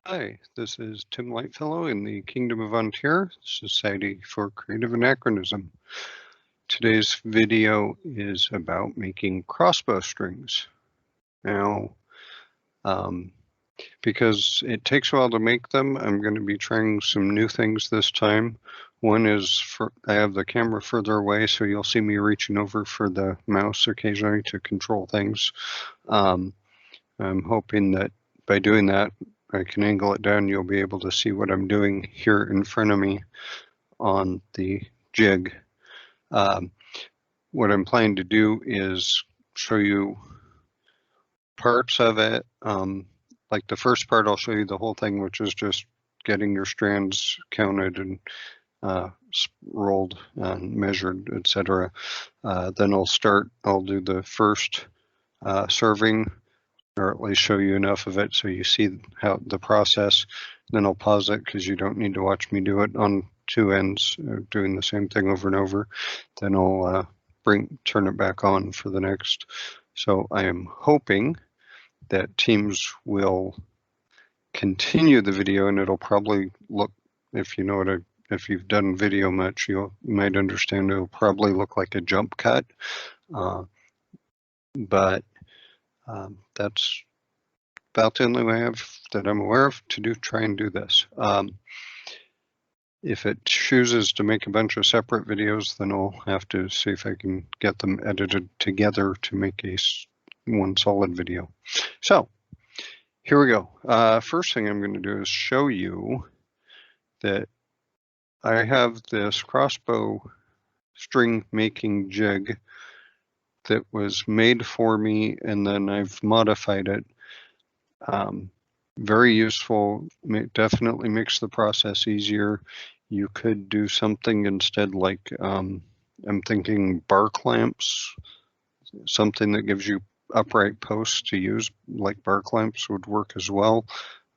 Hi, this is Tim Lightfellow in the Kingdom of Ontario, Society for Creative Anachronism. Today's video is about making crossbow strings. Now, because it takes a while to make them, I'm going to be trying some new things this time. One is I have the camera further away, so you'll see me reaching over for the mouse occasionally to control things. I'm hoping that by doing that, I can angle it down, you'll be able to see what I'm doing here in front of me on the jig. What I'm planning to do is show you parts of it. Like the first part, I'll show you the whole thing, which is just getting your strands counted and rolled and measured, etc. Then I'll do the first serving, or at least show you enough of it so you see how the process. Then I'll pause it because you don't need to watch me do it on two ends, doing the same thing over and over. Then I'll turn it back on for the next. So I am hoping that teams will continue the video, and it'll probably look, if you know what if you've done video much, you might understand it'll probably look like a jump cut. But that's about the only way that I'm aware of to try and do this. If it chooses to make a bunch of separate videos, then I'll have to see if I can get them edited together to make one solid video. So here we go. First thing I'm going to do is show you that I have this crossbow string making jig that was made for me, and then I've modified it. Very useful. Definitely makes the process easier. You could do something instead, like I'm thinking bar clamps, something that gives you upright posts to use, like bar clamps would work as well.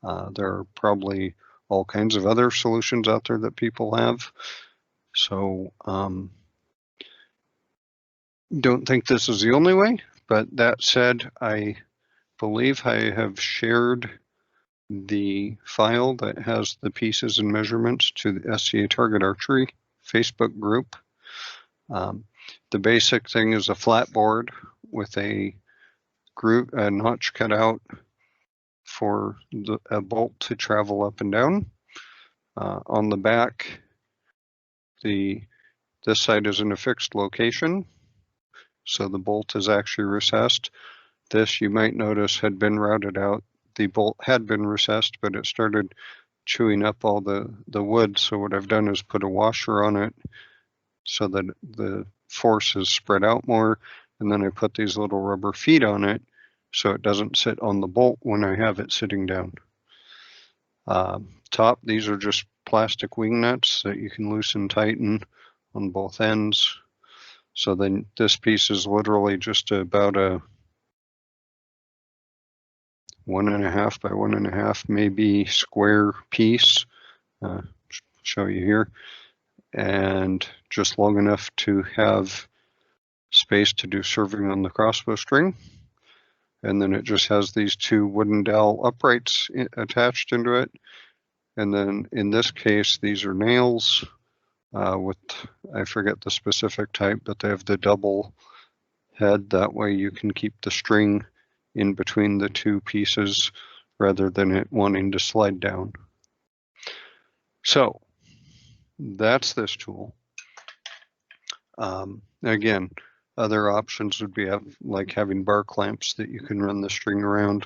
There are probably all kinds of other solutions out there that people have. So don't think this is the only way, but that said, I believe I have shared the file that has the pieces and measurements to the SCA Target Archery Facebook group. The basic thing is a flat board with a notch cut out for a bolt to travel up and down. On the back, this side is in a fixed location, so the bolt is actually recessed. This, you might notice, had been routed out. The bolt had been recessed, but it started chewing up all the wood. So what I've done is put a washer on it so that the force is spread out more. And then I put these little rubber feet on it so it doesn't sit on the bolt when I have it sitting down. Top, these are just plastic wing nuts that you can loosen and tighten on both ends. So then this piece is literally just about a 1.5 by 1.5 maybe square piece. Show you here, and just long enough to have space to do serving on the crossbow string. And then it just has these two wooden dowel uprights attached into it. And then in this case, these are nails with, I forget the specific type, but they have the double head. That way you can keep the string in between the two pieces rather than it wanting to slide down. So that's this tool. Again, other options would be like having bar clamps that you can run the string around,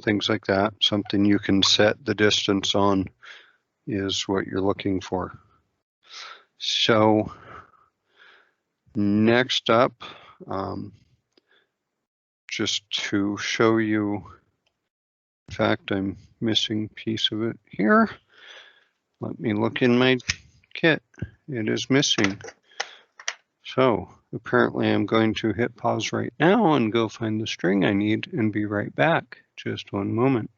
things like that. Something you can set the distance on is what you're looking for. So next up, just to show you, in fact, I'm missing a piece of it here. Let me look in my kit. It is missing. So apparently I'm going to hit pause right now and go find the string I need and be right back. Just one moment.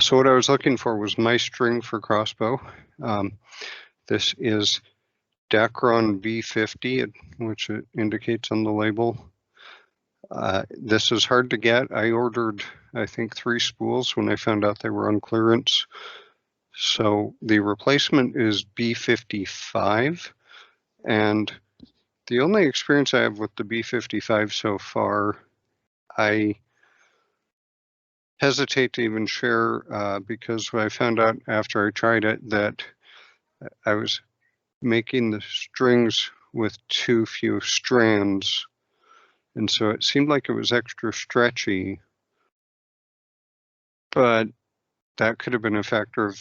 So what I was looking for was my string for crossbow. This is Dacron V50, which it indicates on the label. This is hard to get. I ordered, I think, 3 spools when I found out they were on clearance. So the replacement is B55, and the only experience I have with the B55 so far, I hesitate to even share because I found out after I tried it that I was making the strings with too few strands, and so it seemed like it was extra stretchy, but that could have been a factor of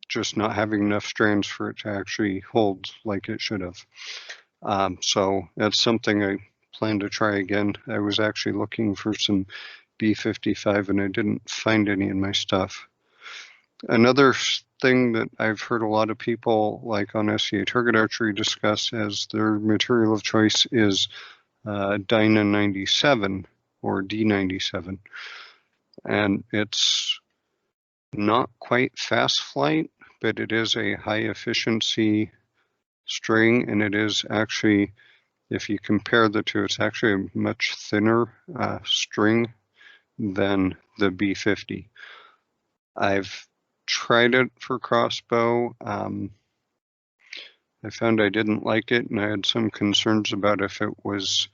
just not having enough strands for it to actually hold like it should have. So that's something I plan to try again. I was actually looking for some B55 and I didn't find any in my stuff. Another thing that I've heard a lot of people like on SCA target archery discuss as their material of choice is Dyna 97 or D97. And it's not quite fast flight, but it is a high efficiency string, and it is actually, if you compare the two, it's actually a much thinner string than the B50. I've tried it for Crossbow. I found I didn't like it, and I had some concerns about if it was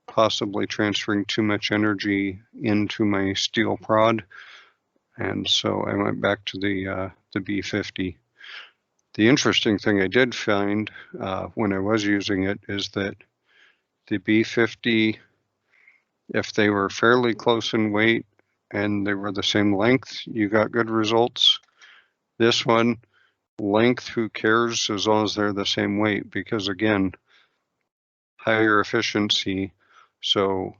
possibly transferring too much energy into my steel prod, and so I went back to the B50. The interesting thing I did find when I was using it is that the B50, if they were fairly close in weight and they were the same length, you got good results. This one, length, who cares as long as they're the same weight, because again, higher efficiency, so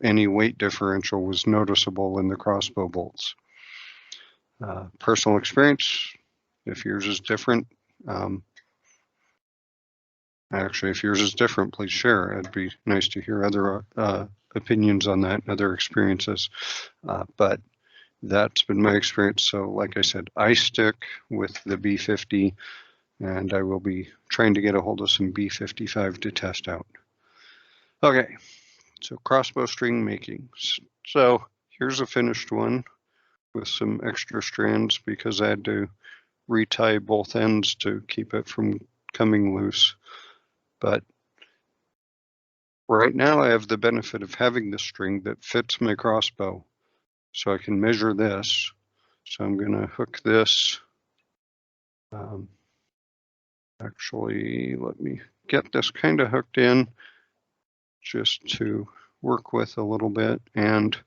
any weight differential was noticeable in the crossbow bolts. Personal experience, if yours is different, actually, if yours is different, please share. It'd be nice to hear other opinions on that and other experiences. But that's been my experience. So like I said, I stick with the B50, and I will be trying to get a hold of some B55 to test out. Okay, so crossbow string making. So here's a finished one with some extra strands because I had to retie both ends to keep it from coming loose. But right now I have the benefit of having the string that fits my crossbow, so I can measure this. So I'm going to hook this. Actually, let me get this kind of hooked in just to work with a little bit, and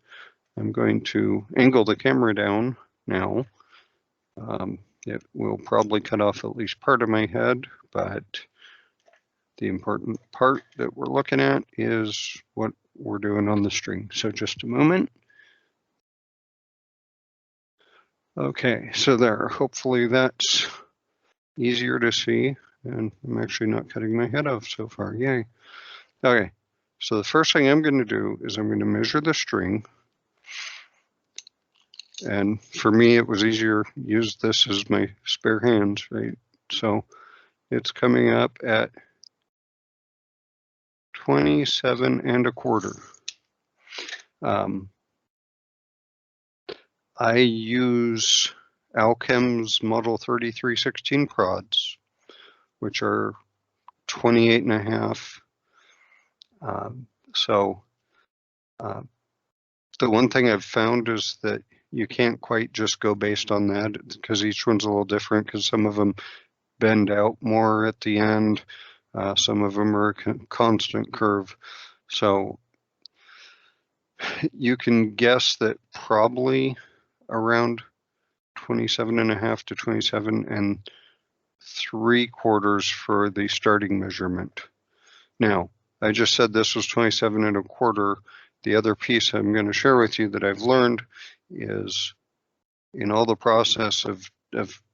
I'm going to angle the camera down now. It will probably cut off at least part of my head, but the important part that we're looking at is what we're doing on the string. So just a moment. Okay, so there, hopefully that's easier to see, and I'm actually not cutting my head off so far, yay. Okay, so the first thing I'm going to do is I'm going to measure the string, and for me it was easier to use this as my spare hands, right? So it's coming up at 27 1/4. I use Alchem's Model 3316 prods, which are 28 1/2. So the one thing I've found is that you can't quite just go based on that because each one's a little different, because some of them bend out more at the end. Some of them are a constant curve. So you can guess that probably around 27 1/2 to 27 3/4 for the starting measurement. Now, I just said this was 27 1/4. The other piece I'm going to share with you that I've learned is in all the process of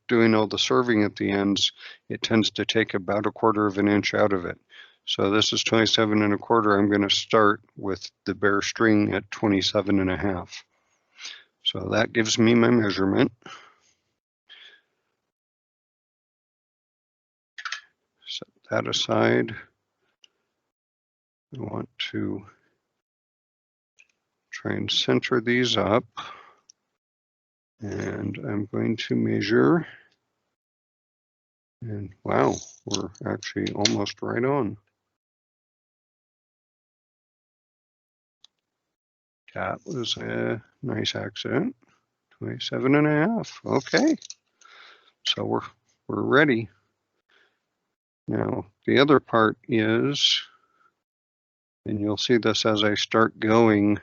doing all the serving at the ends, it tends to take about 1/4 of an inch out of it. So this is 27 1/4. I'm going to start with the bare string at 27 1/2. So that gives me my measurement. Set that aside. I want to try and center these up. And I'm going to measure. And wow, we're actually almost right on. That was a nice accident. 27.5. Okay. So we're ready. Now the other part is, and you'll see this as I start going,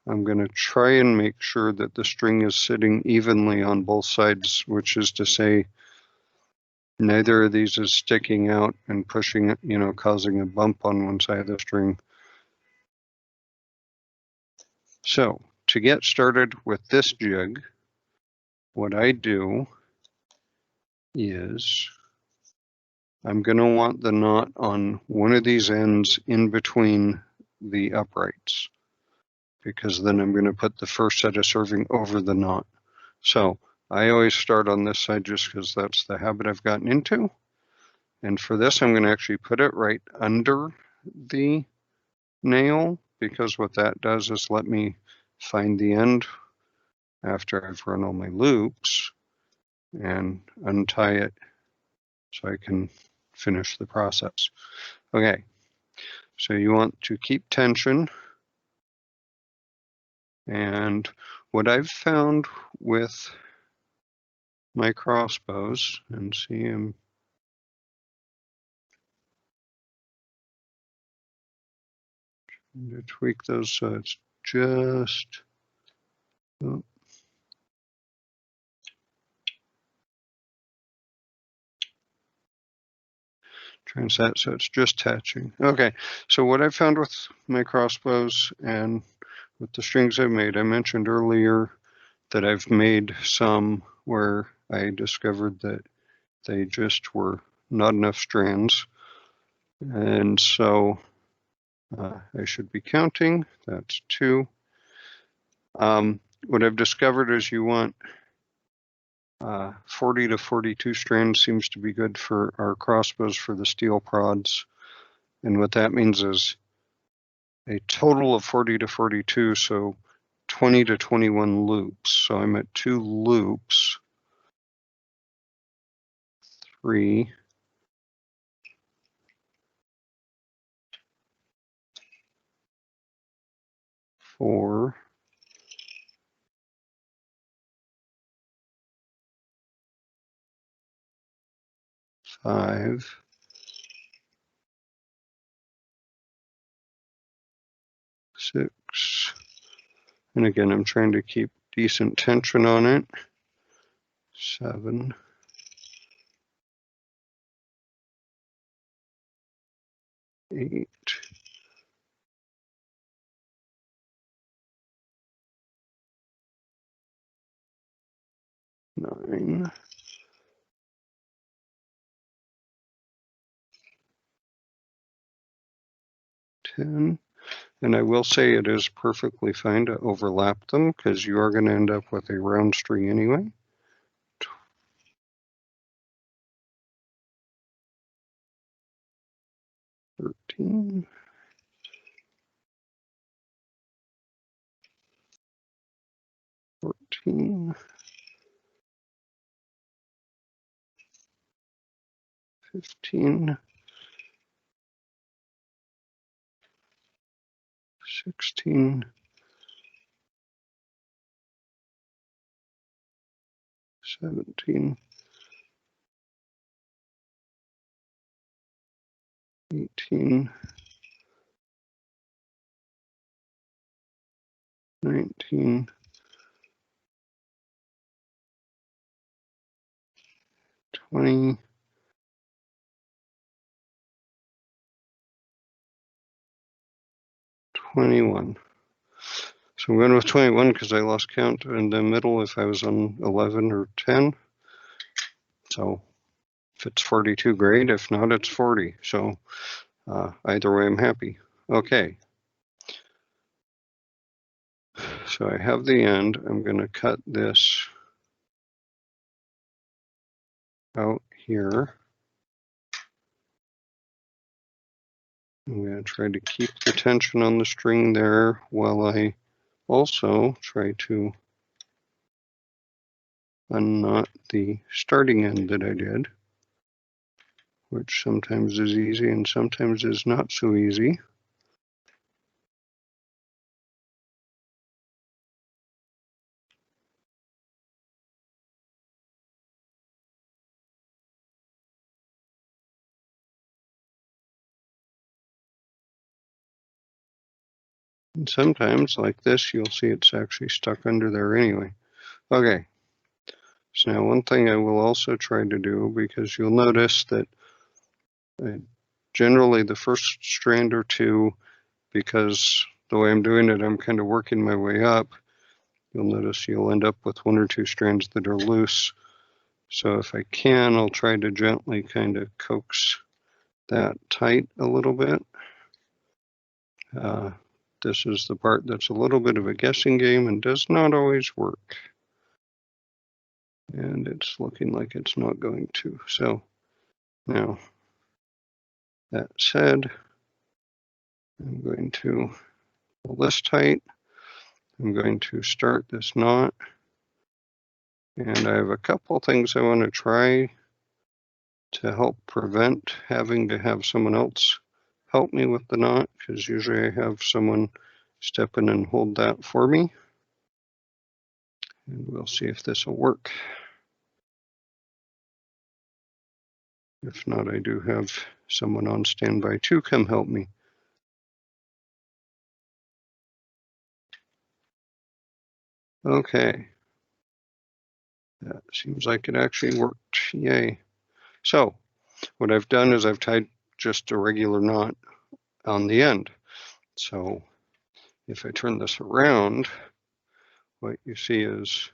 I'm going to try and make sure that the string is sitting evenly on both sides, which is to say neither of these is sticking out and pushing it, causing a bump on one side of the string. So to get started with this jig, what I do is I'm going to want the knot on one of these ends in between the uprights, because then I'm going to put the first set of serving over the knot. So I always start on this side just because that's the habit I've gotten into. And for this, I'm going to actually put it right under the nail, because what that does is let me find the end after I've run all my loops and untie it so I can finish the process. Okay, so you want to keep tension. And what I've found with my crossbows, and see, I'm trying to tweak those so it's just, oh, Transet, so it's just touching. Okay, so what I found with my crossbows and with the strings I've made, I mentioned earlier that I've made some where I discovered that they just were not enough strands. And so I should be counting, that's 2. What I've discovered is you want 40 to 42 strands seems to be good for our crossbows for the steel prods. And what that means is a total of 40 to 42, so 20 to 21 loops. So I'm at 2 loops, 3, 4, 5, 6, and again, I'm trying to keep decent tension on it, 7, 8, 9, 10, and I will say it is perfectly fine to overlap them because you are going to end up with a round string anyway. 13, 14, 15, 16, 17, 18, 19, 20, 21. So I'm going with 21 because I lost count in the middle if I was on 11 or 10. So if it's 42, great. If not, it's 40. So either way, I'm happy. Okay. So I have the end. I'm going to cut this out here. I'm going to try to keep the tension on the string there while I also try to unknot the starting end that I did, which sometimes is easy and sometimes is not so easy. And sometimes, like this, you'll see it's actually stuck under there anyway. Okay, so now one thing I will also try to do, because you'll notice that generally the first strand or two, because the way I'm doing it, I'm kind of working my way up. You'll notice you'll end up with one or two strands that are loose. So if I can, I'll try to gently kind of coax that tight a little bit. This is the part that's a little bit of a guessing game and does not always work. And it's looking like it's not going to. So now, that said, I'm going to pull this tight. I'm going to start this knot. And I have a couple things I want to try to help prevent having to have someone else help me with the knot, because usually I have someone step in and hold that for me. And we'll see if this will work. If not, I do have someone on standby to come help me. Okay. That seems like it actually worked. Yay. So what I've done is I've tied just a regular knot on the end. So if I turn this around, what you see is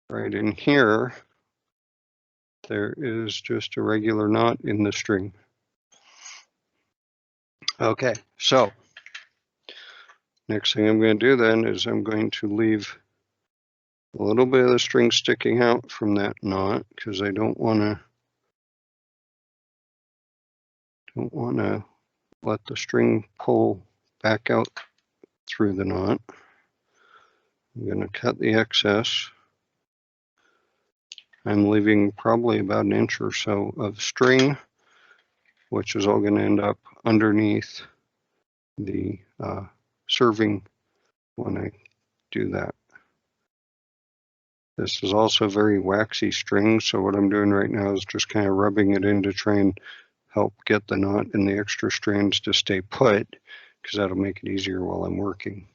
right in here, there is just a regular knot in the string. Okay, so next thing I'm going to do then is I'm going to leave a little bit of the string sticking out from that knot, because I don't want to let the string pull back out through the knot. I'm going to cut the excess. I'm leaving probably about an inch or so of string, which is all going to end up underneath the serving when I do that. This is also very waxy string, so what I'm doing right now is just kind of rubbing it in to try and help get the knot and the extra strands to stay put, because that'll make it easier while I'm working.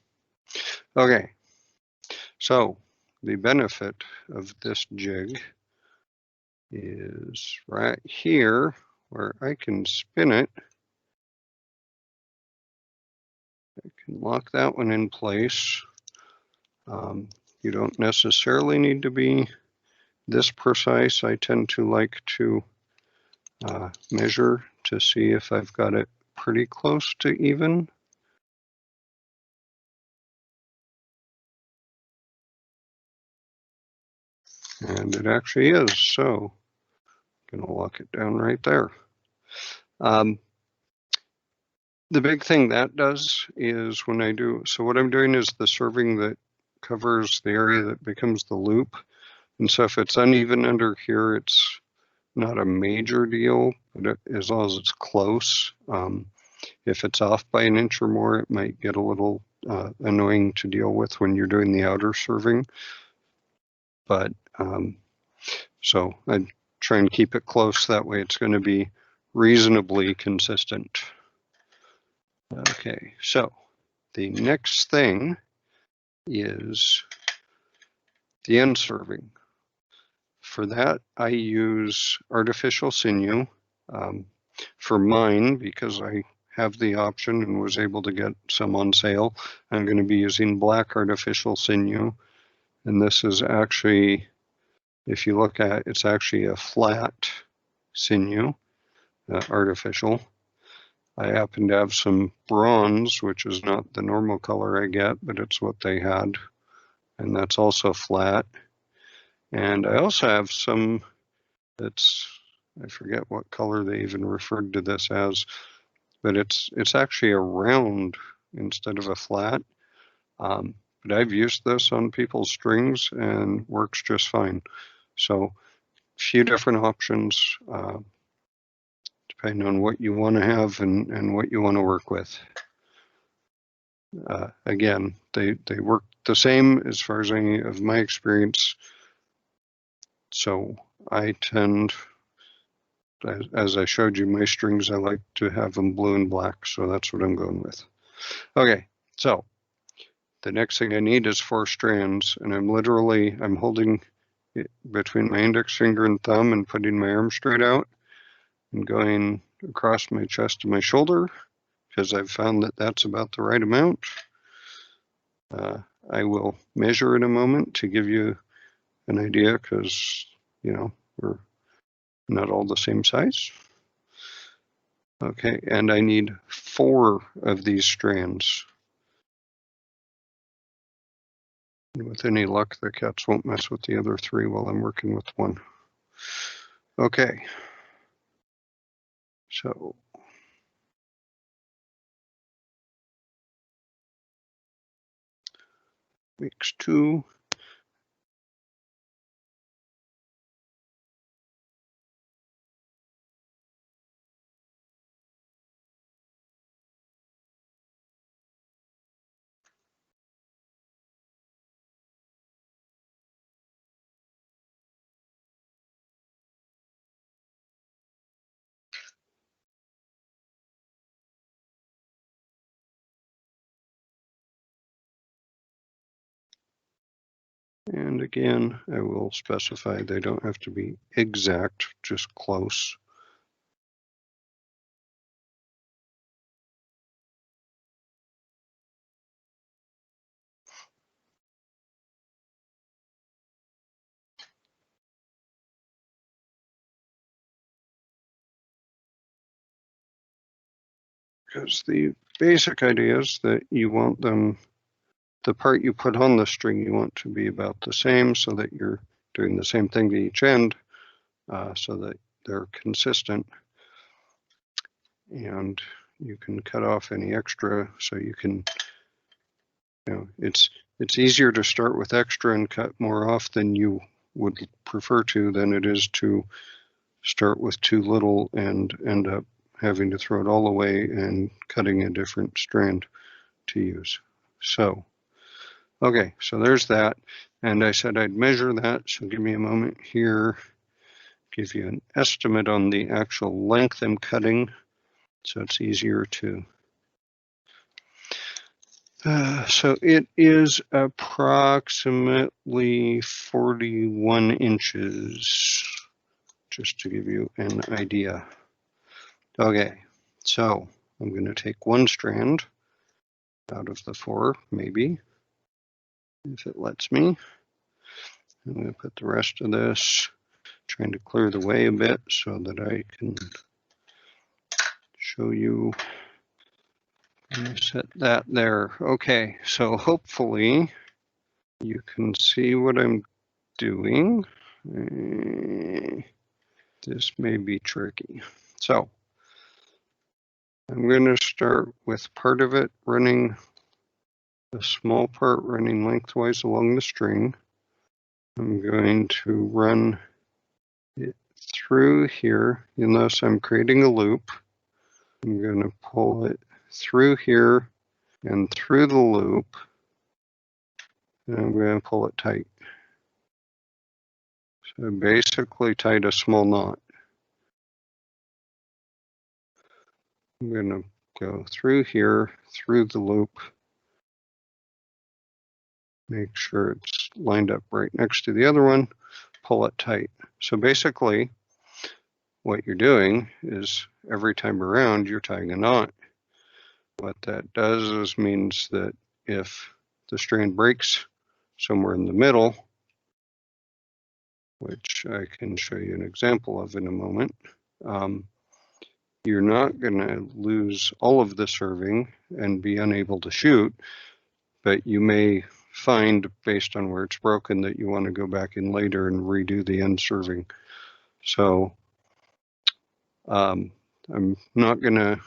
Okay, so the benefit of this jig is right here where I can spin it. I can lock that one in place. You don't necessarily need to be this precise. I tend to like to measure to see if I've got it pretty close to even. And it actually is, so I'm gonna lock it down right there. The big thing that does is when I do, so what I'm doing is the serving that covers the area that becomes the loop. And so if it's uneven under here, it's not a major deal, but as long as it's close. If it's off by an inch or more, it might get a little annoying to deal with when you're doing the outer serving. But so I try and keep it close. That way it's going to be reasonably consistent. Okay, so the next thing is the end serving. For that, I use artificial sinew for mine, because I have the option and was able to get some on sale. I'm going to be using black artificial sinew, and this is actually, if you look at it, it's actually a flat sinew, artificial. I happen to have some bronze, which is not the normal color I get, but it's what they had, and that's also flat. And I also have some that's, I forget what color they even referred to this as, but it's actually a round instead of a flat. but I've used this on people's strings and works just fine. So a few different options, depending on what you want to have and what you want to work with. Again, they work the same as far as any of my experience. So I tend, as I showed you my strings, I like to have them blue and black. So that's what I'm going with. Okay, so the next thing I need is 4 strands, and I'm holding it between my index finger and thumb and putting my arm straight out and going across my chest and my shoulder, because I've found that that's about the right amount. I will measure in a moment to give you an idea, because, you know, we're not all the same size. Okay, and I need 4 of these strands. And with any luck, the cats won't mess with the other 3 while I'm working with 1. Okay, so makes 2. And again, I will specify they don't have to be exact, just close. Because the basic idea is that you want them, the part you put on the string, you want to be about the same, so that you're doing the same thing to each end, so that they're consistent. And you can cut off any extra, so you can, you know, it's easier to start with extra and cut more off than you would prefer to than it is to start with too little and end up having to throw it all away and cutting a different strand to use. So, okay, so there's that. And I said I'd measure that, so give me a moment here, give you an estimate on the actual length I'm cutting, so it's easier to. So it is approximately 41 inches, just to give you an idea. Okay, so I'm going to take 1 strand out of the 4, maybe, if it lets me. I'm going to put the rest of this, trying to clear the way a bit so that I can show you. I'm going to set that there. Okay, so hopefully you can see what I'm doing. This may be tricky. So I'm going to start with part of it running, a small part running lengthwise along the string. I'm going to run it through here. You'll notice I'm creating a loop. I'm going to pull it through here and through the loop, and I'm going to pull it tight. So I basically tied a small knot. I'm going to go through here, through the loop, make sure it's lined up right next to the other one, pull it tight. So basically, what you're doing is every time around, you're tying a knot. What that does is means that if the strand breaks somewhere in the middle, which I can show you an example of in a moment, you're not going to lose all of the serving and be unable to shoot, but you may find, based on where it's broken, that you want to go back in later and redo the end serving. So I'm not going to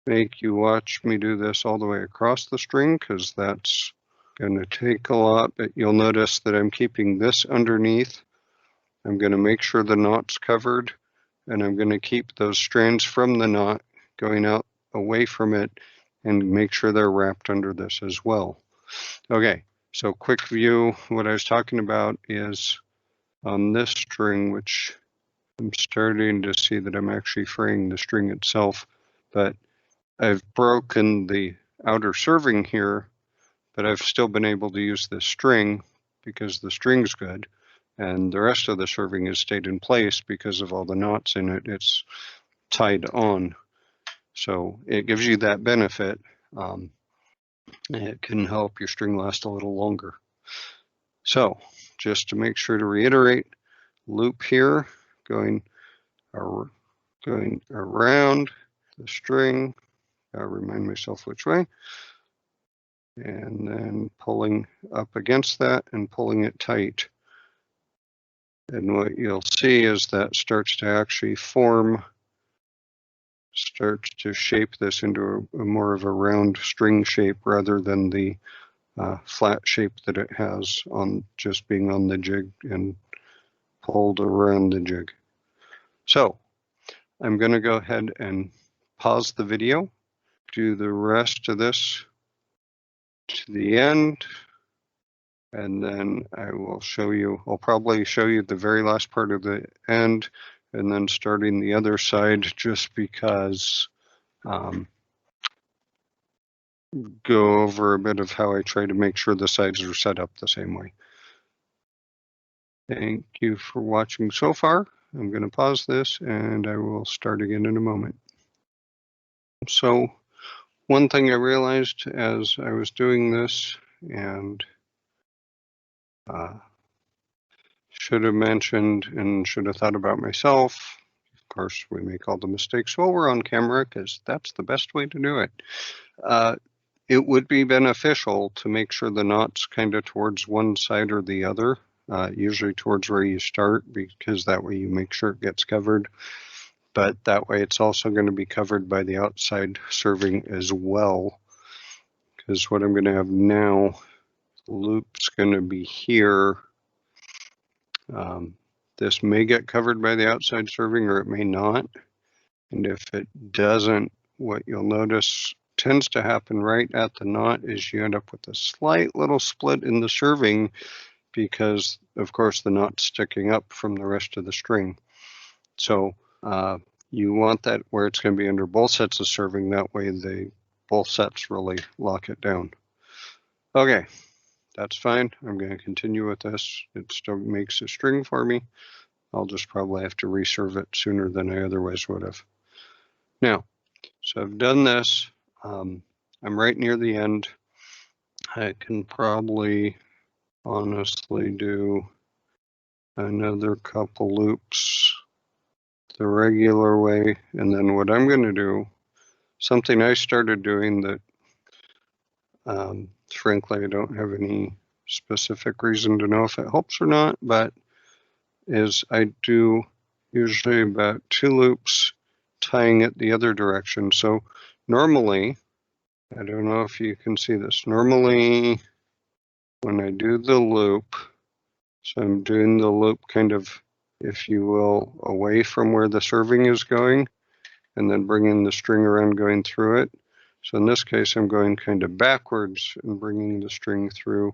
make you watch me do this all the way across the string, because that's Going to take a lot, but you'll notice that I'm keeping this underneath. I'm going to make sure the knot's covered, and I'm going to keep those strands from the knot going out away from it and make sure they're wrapped under this as well. Okay, so quick view, what I was talking about is on this string, which I'm starting to see that I'm actually fraying the string itself, but I've broken the outer serving here, but I've still been able to use this string because the string's good, and the rest of the serving has stayed in place because of all the knots in it. It's tied on, so it gives you that benefit. It can help your string last a little longer. So just to make sure to reiterate, loop here, going around the string. I'll remind myself which way. And then pulling up against that and pulling it tight. And what you'll see is that starts to actually form, starts to shape this into a more of a round string shape rather than the flat shape that it has on just being on the jig and pulled around the jig. So I'm going to go ahead and pause the video, do the rest of this to the end, and then I will show you, I'll probably show you the very last part of the end and then starting the other side just because go over a bit of how I try to make sure the sides are set up the same way. Thank you for watching so far. I'm going to pause this and I will start again in a moment. So one thing I realized as I was doing this, and should have mentioned and should have thought about myself. Of course, we make all the mistakes while we're on camera because that's the best way to do it. It would be beneficial to make sure the knot's kind of towards one side or the other, usually towards where you start, because that way you make sure it gets covered. But that way it's also going to be covered by the outside serving as well. Because what I'm going to have now, the loop's going to be here. This may get covered by the outside serving or it may not. And if it doesn't, what you'll notice tends to happen right at the knot is you end up with a slight little split in the serving because, of course, the knot's sticking up from the rest of the string. So you want that where it's going to be under both sets of serving. That way both sets really lock it down. Okay, that's fine. I'm going to continue with this. It still makes a string for me. I'll just probably have to reserve it sooner than I otherwise would have. Now, so I've done this. I'm right near the end. I can probably honestly do another couple loops the regular way. And then what I'm going to do, something I started doing that frankly I don't have any specific reason to know if it helps or not, but is I do usually about 2 loops tying it the other direction. So normally, I don't know if you can see this, normally when I do the loop, so I'm doing the loop kind of, if you will, away from where the serving is going and then bringing the string around going through it. So in this case, I'm going kind of backwards and bringing the string through.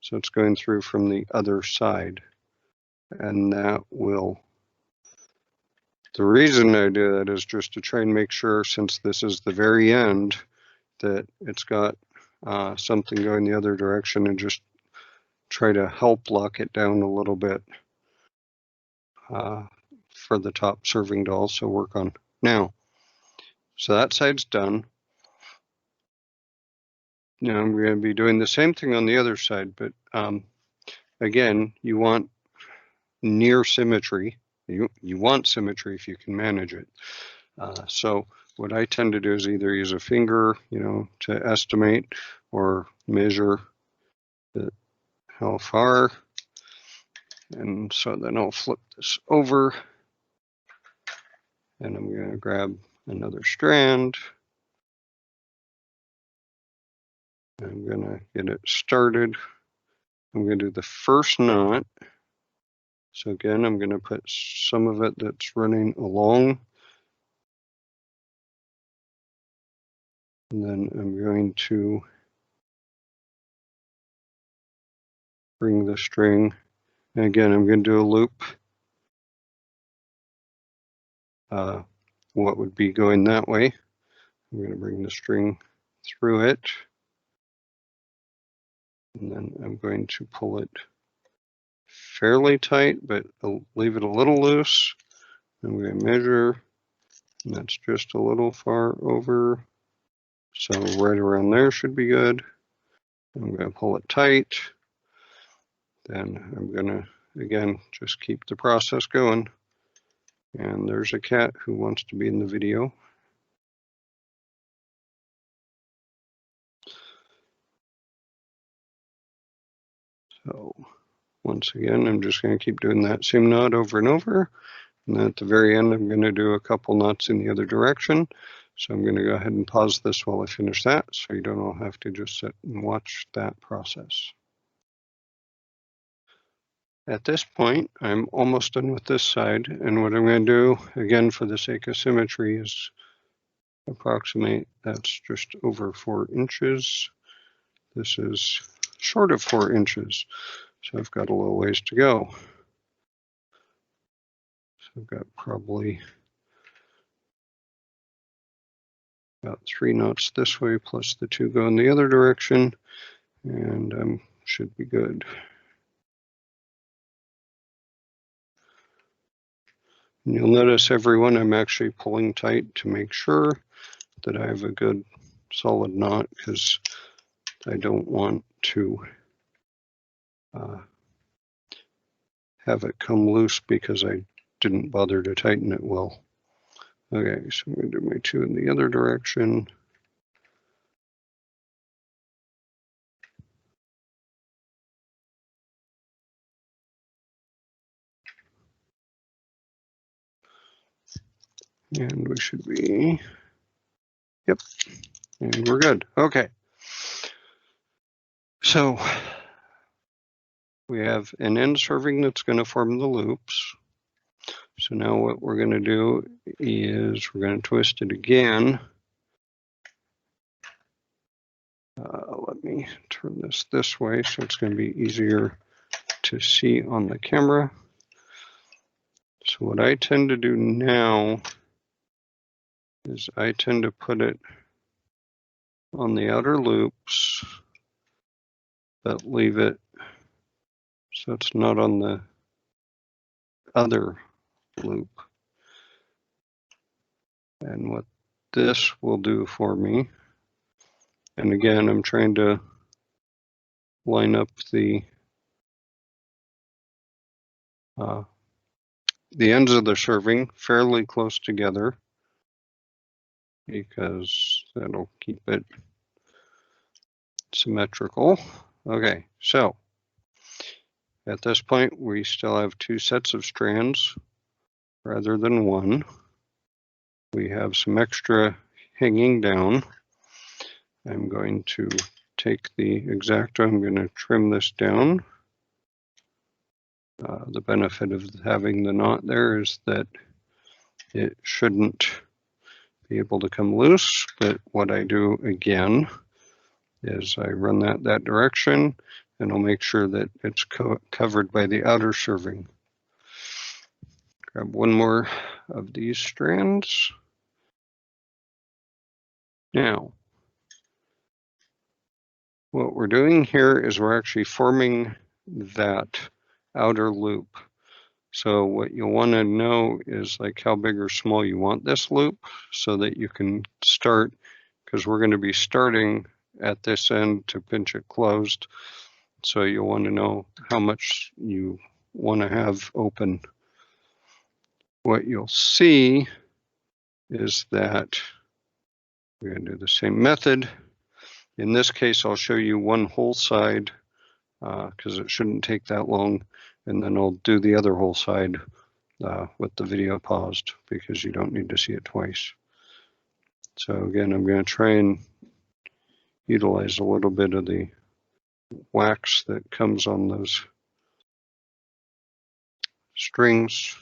So it's going through from the other side. And that will, the reason I do that is just to try and make sure, since this is the very end, that it's got something going the other direction and just try to help lock it down a little bit for the top serving to also work on. Now, so that side's done. Now I'm going to be doing the same thing on the other side, but again, you want near symmetry. You want symmetry if you can manage it. So what I tend to do is either use a finger, to estimate or measure how far. And so then I'll flip this over and I'm going to grab another strand. I'm going to get it started. I'm going to do the first knot. So again, I'm going to put some of it that's running along. And then I'm going to bring the string. And again, I'm going to do a loop. What would be going that way? I'm going to bring the string through it. And then I'm going to pull it fairly tight, but leave it a little loose. I'm going to measure, and that's just a little far over. So right around there should be good. I'm going to pull it tight. Then I'm going to, again, just keep the process going. And there's a cat who wants to be in the video. So once again, I'm just going to keep doing that same knot over and over. And then at the very end, I'm going to do a couple knots in the other direction. So I'm going to go ahead and pause this while I finish that, so you don't all have to just sit and watch that process. At this point, I'm almost done with this side, and what I'm going to do, again for the sake of symmetry, is approximate. That's just over 4 inches. This is short of 4 inches, so I've got a little ways to go. So I've got probably about 3 knots this way, plus the 2 go in the other direction, and should be good. And you'll notice everyone I'm actually pulling tight to make sure that I have a good solid knot, because I don't want to have it come loose because I didn't bother to tighten it well. Okay, so I'm going to do my 2 in the other direction. And we should be, yep, and we're good. Okay. So we have an end serving that's going to form the loops. So now what we're going to do is we're going to twist it again. Let me turn this way so it's going to be easier to see on the camera. So what I tend to do now is I tend to put it on the outer loops, but leave it so it's not on the other loop. And what this will do for me, and again, I'm trying to line up the ends of the serving fairly close together, because that'll keep it symmetrical. Okay, so at this point, we still have 2 sets of strands rather than 1. We have some extra hanging down. I'm going to take the X-Acto, I'm going to trim this down. The benefit of having the knot there is that it shouldn't be able to come loose, but what I do again is I run that direction, and I'll make sure that it's covered by the outer serving. Grab one more of these strands. Now, what we're doing here is we're actually forming that outer loop. So what you'll want to know is like how big or small you want this loop, so that you can start, because we're going to be starting at this end to pinch it closed. So you'll want to know how much you want to have open. What you'll see is that we're going to do the same method. In this case, I'll show you one whole side because it shouldn't take that long, and then I'll do the other whole side with the video paused, because you don't need to see it twice. So again, I'm going to try and utilize a little bit of the wax that comes on those strings.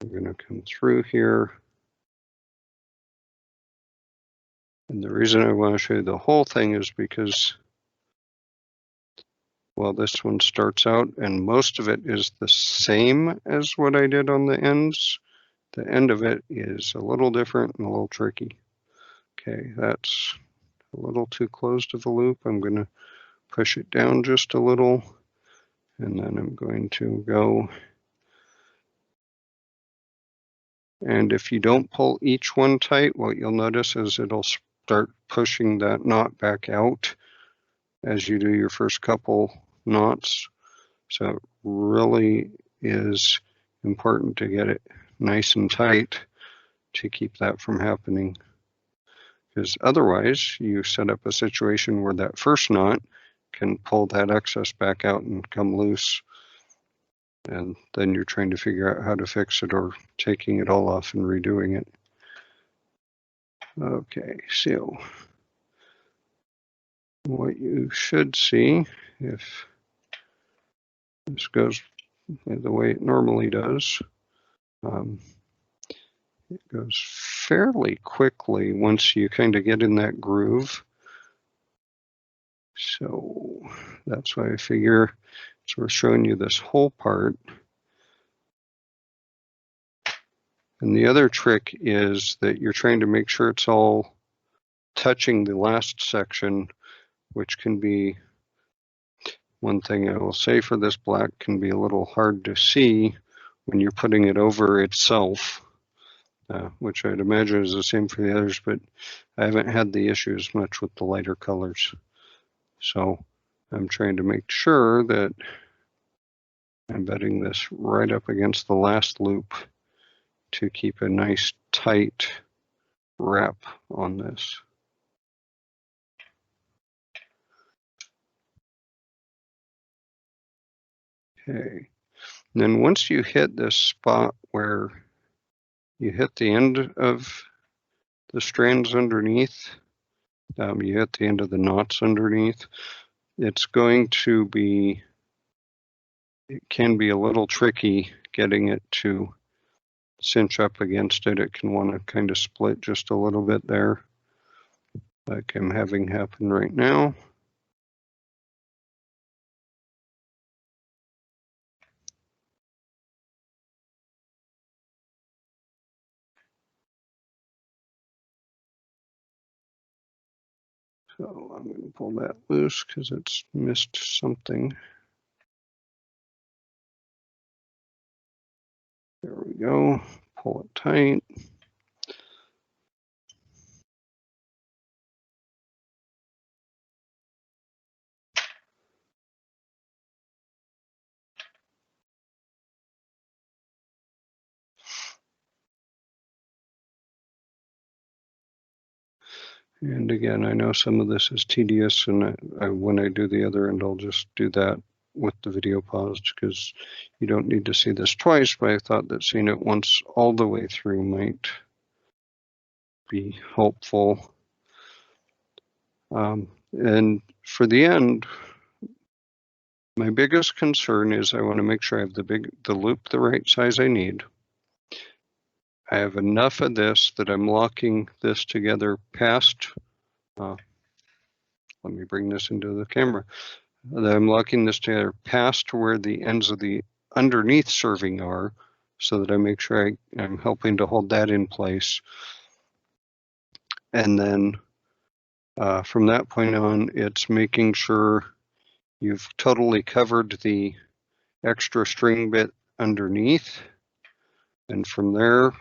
I'm going to come through here. And the reason I want to show you the whole thing is because, well, this one starts out and most of it is the same as what I did on the ends. The end of it is a little different and a little tricky. Okay, that's a little too closed of a loop. I'm going to push it down just a little, and then I'm going to go. And if you don't pull each one tight, what you'll notice is it'll start pushing that knot back out as you do your first couple knots. So it really is important to get it nice and tight to keep that from happening. Because otherwise you set up a situation where that first knot can pull that excess back out and come loose. And then you're trying to figure out how to fix it or taking it all off and redoing it. Okay, so what you should see, if this goes the way it normally does, it goes fairly quickly once you kind of get in that groove. So that's why I figure it's worth showing you this whole part. And the other trick is that you're trying to make sure it's all touching the last section, which can be one thing I will say for this black can be a little hard to see when you're putting it over itself, which I'd imagine is the same for the others, but I haven't had the issues much with the lighter colors. So I'm trying to make sure that I'm bedding this right up against the last loop to keep a nice tight wrap on this. Okay, and then once you hit this spot where you hit the end of the strands underneath, you hit the end of the knots underneath, it's going to be, it can be a little tricky getting it to cinch up against it. It can want to kind of split just a little bit there, like I'm having happen right now. So I'm going to pull that loose because it's missed something. There we go. Pull it tight. And again, I know some of this is tedious, and when I do the other end, I'll just do that with the video paused because you don't need to see this twice, but I thought that seeing it once all the way through might be helpful. And for the end, my biggest concern is I want to make sure I have the loop the right size I need. I have enough of this that I'm locking this together past, let me bring this into the camera, that I'm locking this together past where the ends of the underneath serving are, so that I make sure I'm helping to hold that in place. And then from that point on, it's making sure you've totally covered the extra string bit underneath. And from there,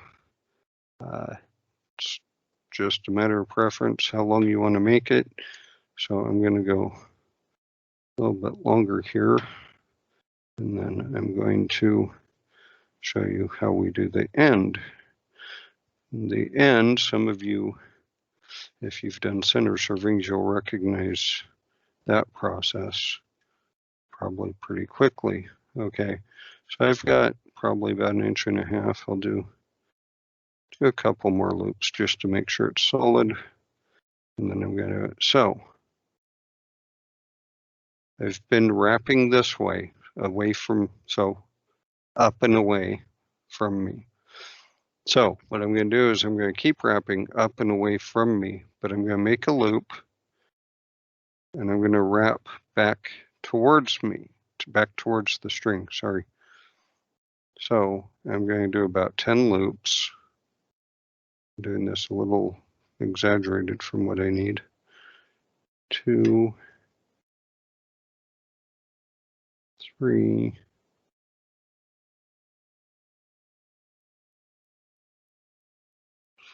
it's just a matter of preference how long you want to make it. So I'm going to go a little bit longer here, and then I'm going to show you how we do the end. In the end, some of you, if you've done center servings, you'll recognize that process probably pretty quickly. Okay, so I've got probably about 1.5 inches. I'll do a couple more loops just to make sure it's solid. And then I'm going to, so I've been wrapping this way, away from, so up and away from me. So what I'm going to do is I'm going to keep wrapping up and away from me, but I'm going to make a loop and I'm going to wrap back towards me, back towards the string, sorry. So I'm going to do about 10 loops. I'm doing this a little exaggerated from what I need. 2, 3,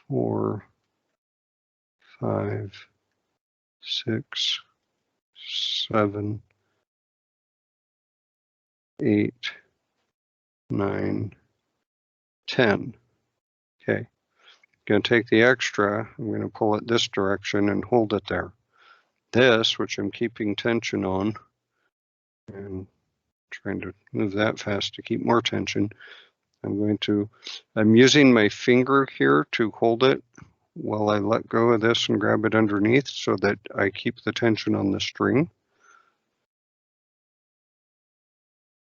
4, 5, 6, 7, 8, 9, 10. Okay, going to take the extra, I'm going to pull it this direction and hold it there. This, which I'm keeping tension on, and trying to move that fast to keep more tension, I'm using my finger here to hold it while I let go of this and grab it underneath so that I keep the tension on the string.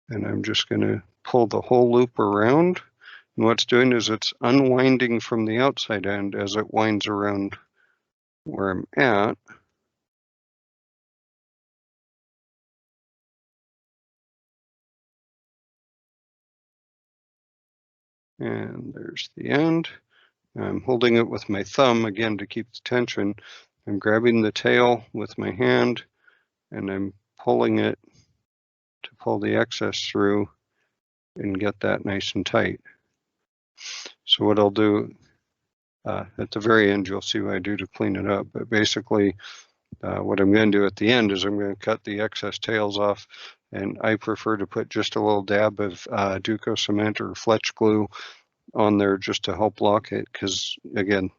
And I'm just going to pull the whole loop around. And what's doing is it's unwinding from the outside end as it winds around where I'm at. And there's the end. I'm holding it with my thumb again to keep the tension. I'm grabbing the tail with my hand and I'm pulling it to pull the excess through and get that nice and tight. So what I'll do at the very end, you'll see what I do to clean it up. But basically, what I'm going to do at the end is I'm going to cut the excess tails off, and I prefer to put just a little dab of Duco cement or Fletch glue on there just to help lock it, because again,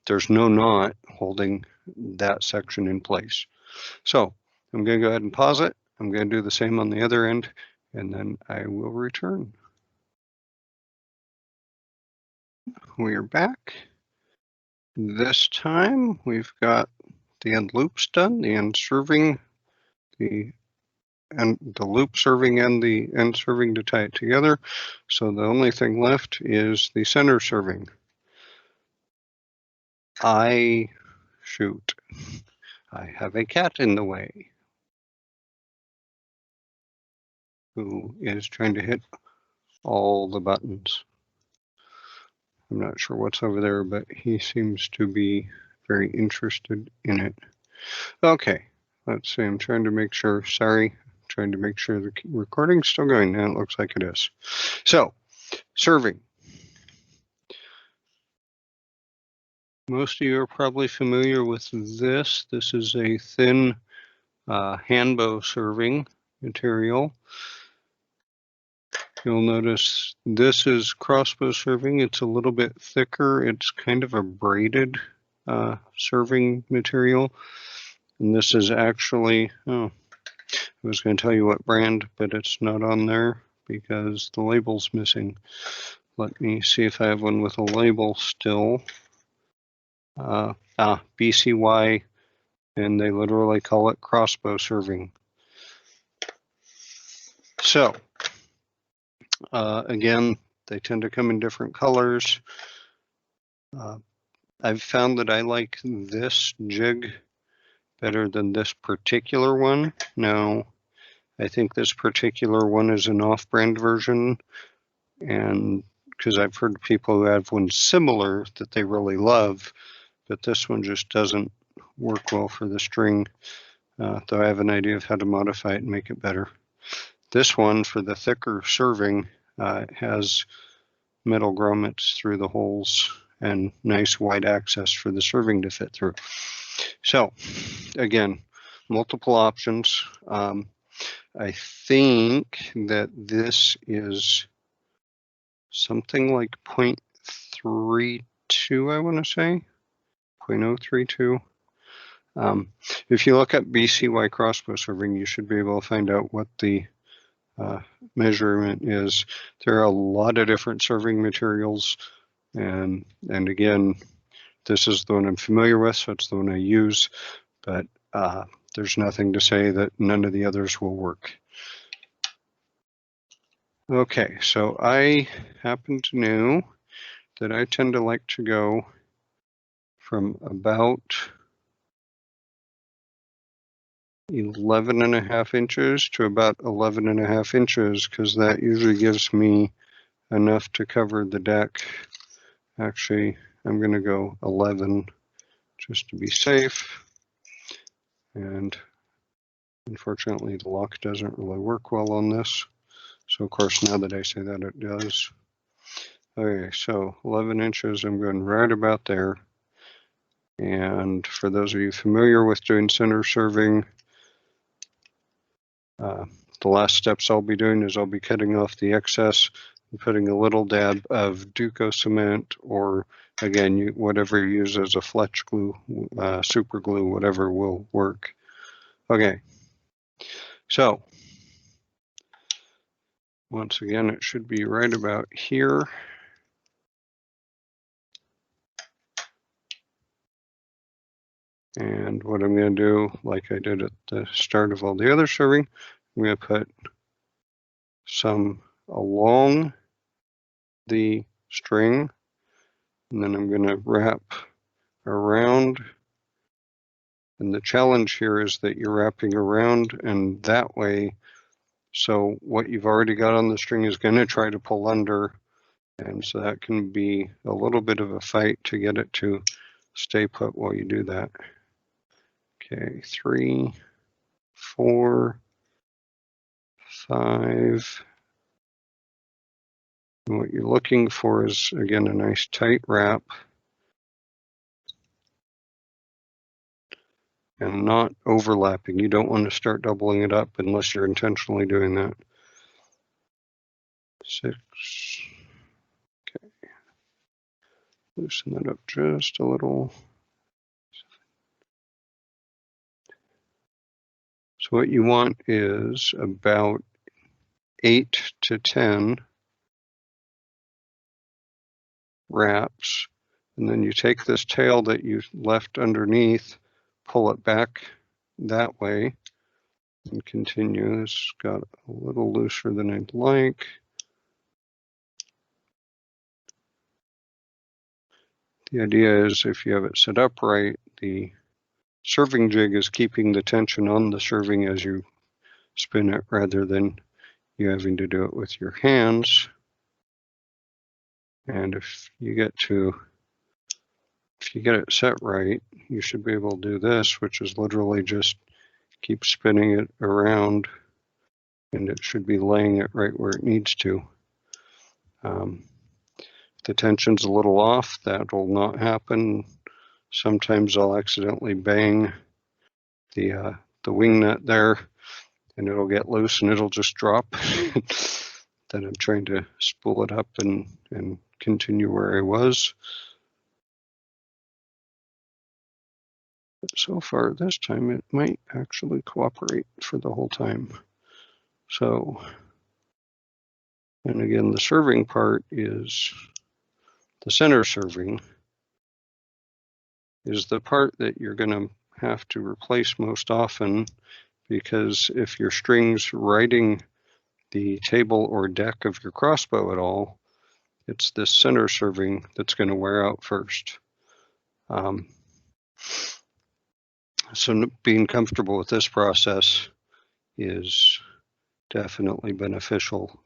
there's no knot holding that section in place. So I'm going to go ahead and pause it. I'm going to do the same on the other end, and then I will return. We are back. This time we've got the end loops done, the end serving, the loop serving and the end serving to tie it together. So the only thing left is the center serving. I have a cat in the way who is trying to hit all the buttons. I'm not sure what's over there, but he seems to be very interested in it. Okay, let's see. I'm trying to make sure, sorry, trying to make sure the recording's still going. Now it looks like it is. So, serving. Most of you are probably familiar with this. This is a thin hand bow serving material. You'll notice this is crossbow serving. It's a little bit thicker. It's kind of a braided serving material. And this is actually, I was going to tell you what brand, but it's not on there because the label's missing. Let me see if I have one with a label still. BCY, and they literally call it crossbow serving. So, again, they tend to come in different colors. I've found that I like this jig better than this particular one. Now, I think this particular one is an off-brand version, and because I've heard people who have one similar that they really love, but this one just doesn't work well for the string, though I have an idea of how to modify it and make it better. This one, for the thicker serving, has metal grommets through the holes and nice wide access for the serving to fit through. So again, multiple options. I think that this is something like 0.32, I want to say, 0.032. If you look at BCY crossbow serving, you should be able to find out what the measurement is. There are a lot of different serving materials, and again, this is the one I'm familiar with, so it's the one I use, but there's nothing to say that none of the others will work. Okay, so I happen to know that I tend to like to go from about 11.5 inches to about 11.5 inches, because that usually gives me enough to cover the deck. Actually, I'm going to go 11 just to be safe. And unfortunately, the lock doesn't really work well on this. So of course, now that I say that, it does. Okay, so 11 inches, I'm going right about there. And for those of you familiar with doing center serving, the last steps I'll be doing is I'll be cutting off the excess and putting a little dab of Duco cement, or again, whatever you use as a fletch glue, super glue, whatever will work. Okay, so once again, it should be right about here. And what I'm going to do, like I did at the start of all the other serving, I'm going to put some along the string, and then I'm going to wrap around. And the challenge here is that you're wrapping around and that way, so what you've already got on the string is going to try to pull under, and so that can be a little bit of a fight to get it to stay put while you do that. Okay, 3, 4, 5. And what you're looking for is, again, a nice tight wrap and not overlapping. You don't want to start doubling it up unless you're intentionally doing that. 6. Okay. Loosen that up just a little. So what you want is about 8 to 10 wraps, and then you take this tail that you left underneath, pull it back that way, and continue. This got a little looser than I'd like. The idea is if you have it set up right, the serving jig is keeping the tension on the serving as you spin it, rather than you having to do it with your hands. And if you get it set right, you should be able to do this, which is literally just keep spinning it around, and it should be laying it right where it needs to. If the tension's a little off, that will not happen. Sometimes I'll accidentally bang the wing nut there, and it'll get loose and it'll just drop. Then I'm trying to spool it up and continue where I was. But so far this time it might actually cooperate for the whole time. So, and again, the serving part is the center serving is the part that you're going to have to replace most often, because if your string's riding the table or deck of your crossbow at all, it's this center serving that's going to wear out first. So being comfortable with this process is definitely beneficial.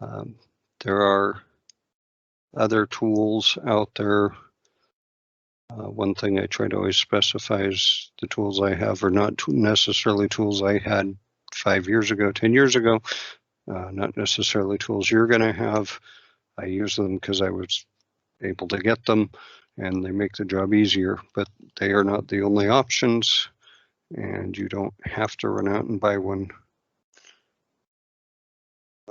There are other tools out there. One thing I try to always specify is the tools I have are not necessarily tools I had 5 years ago, 10 years ago, not necessarily tools you're going to have. I use them because I was able to get them, and they make the job easier, but they are not the only options, and you don't have to run out and buy one.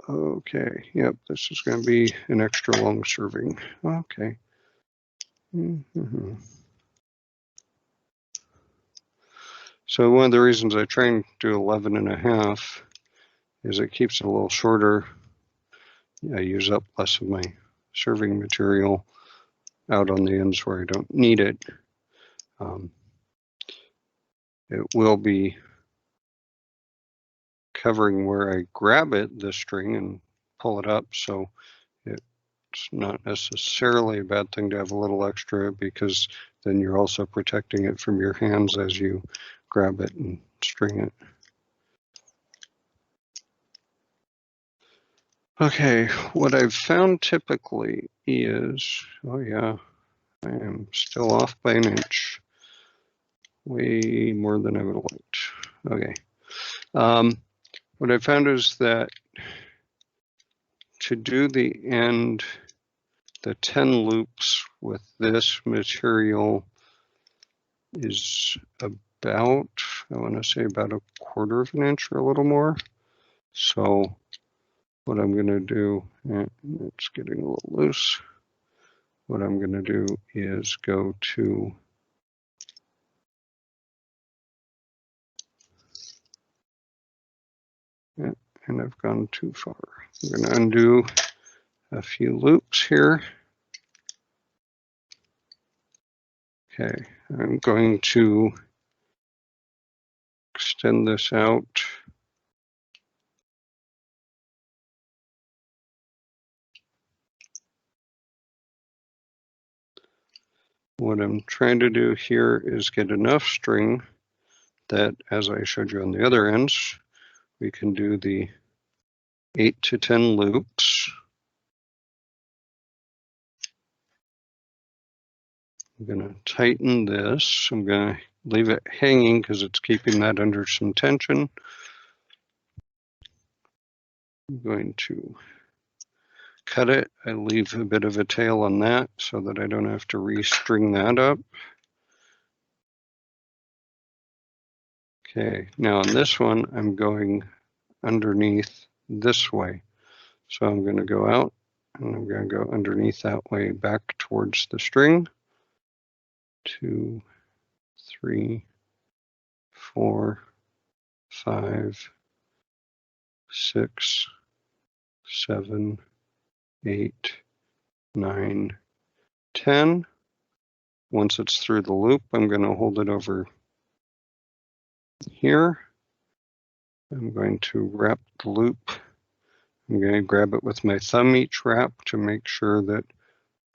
Okay, yep, this is going to be an extra long serving. Okay. So one of the reasons I try and do 11.5 is it keeps it a little shorter. I use up less of my serving material. out on the ends where I don't need it. It will be covering where I grab it, the string, and pull it up, so it's not necessarily a bad thing to have a little extra, because then you're also protecting it from your hands as you grab it and string it. Okay, what I've found typically is, oh yeah, I am still off by an inch. Way more than I would have liked. Okay. What I found is that to do the end, the 10 loops with this material is about, I want to say about 1/4 of an inch or a little more. So what I'm going to do, it's getting a little loose. What I'm going to do is go to and I've gone too far. I'm going to undo a few loops here. Okay, I'm going to extend this out. What I'm trying to do here is get enough string that, as I showed you on the other ends, we can do the 8 to 10 loops. I'm going to tighten this. I'm going to leave it hanging because it's keeping that under some tension. I'm going to cut it. I leave a bit of a tail on that so that I don't have to restring that up. Okay, now on this one, I'm going underneath this way. So I'm going to go out and I'm going to go underneath that way back towards the string. 2, 3, 4, 5, 6, 7, 8, 9, 10. Once it's through the loop, I'm going to hold it over here. I'm going to wrap the loop. I'm going to grab it with my thumb each wrap to make sure that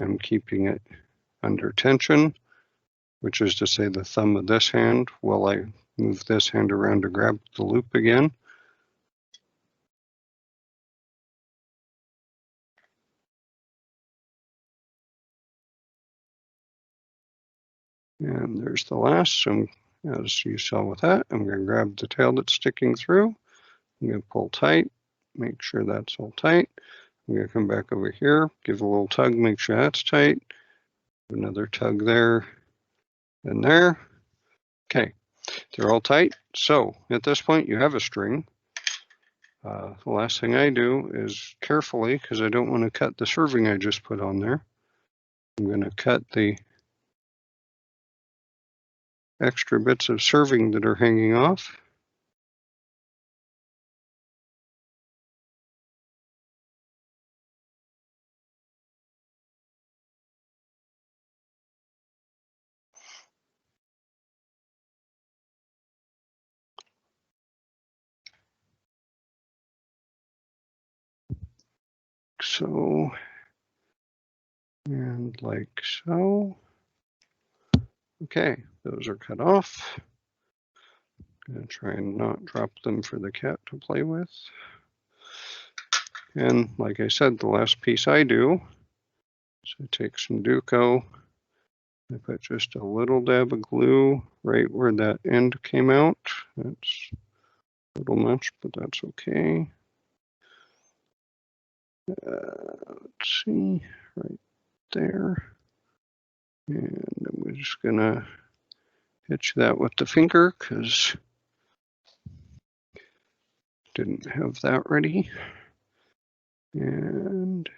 I'm keeping it under tension, which is to say the thumb of this hand while I move this hand around to grab the loop again. And there's the last. So as you saw with that, I'm going to grab the tail that's sticking through. I'm going to pull tight, make sure that's all tight. I'm going to come back over here, give a little tug, make sure that's tight. Another tug there and there. Okay, they're all tight. So at this point, you have a string. The last thing I do is carefully, because I don't want to cut the serving I just put on there, I'm going to cut the extra bits of serving that are hanging off. So, and like so. Okay, those are cut off. I'm going to try and not drop them for the cat to play with. And like I said, the last piece I do, so I take some Duco, I put just a little dab of glue right where that end came out. That's a little much, but that's okay. Let's see, right there. And I'm just gonna hitch that with the finger because didn't have that ready. And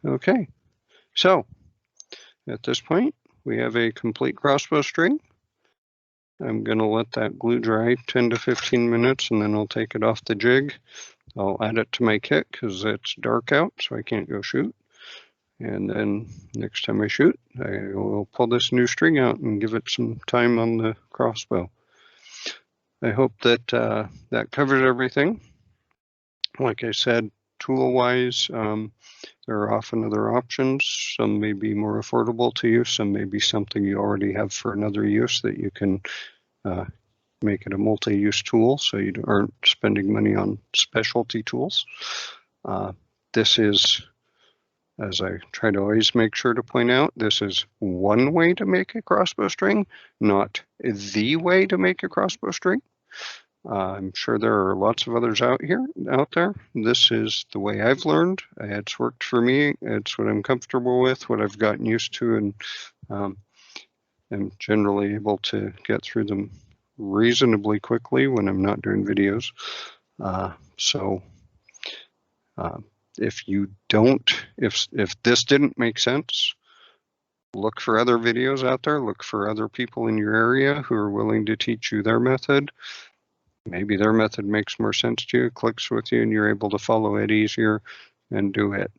okay, so at this point, we have a complete crossbow string. I'm going to let that glue dry 10 to 15 minutes, and then I'll take it off the jig. I'll add it to my kit because it's dark out, so I can't go shoot. And then next time I shoot, I will pull this new string out and give it some time on the crossbow. I hope that that covers everything. Like I said, tool-wise, there are often other options. Some may be more affordable to you. Some may be something you already have for another use that you can make it a multi-use tool, so you aren't spending money on specialty tools. This is, as I try to always make sure to point out, this is one way to make a crossbow string, not the way to make a crossbow string. I'm sure there are lots of others out there. This is the way I've learned. It's worked for me. It's what I'm comfortable with, what I've gotten used to, and I'm generally able to get through them reasonably quickly when I'm not doing videos. If this didn't make sense, look for other videos out there. Look for other people in your area who are willing to teach you their method. Maybe their method makes more sense to you, clicks with you, and you're able to follow it easier and do it.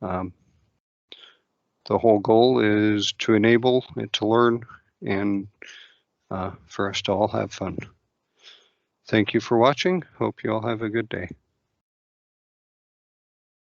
The whole goal is to enable it to learn and for us to all have fun. Thank you for watching. Hope you all have a good day.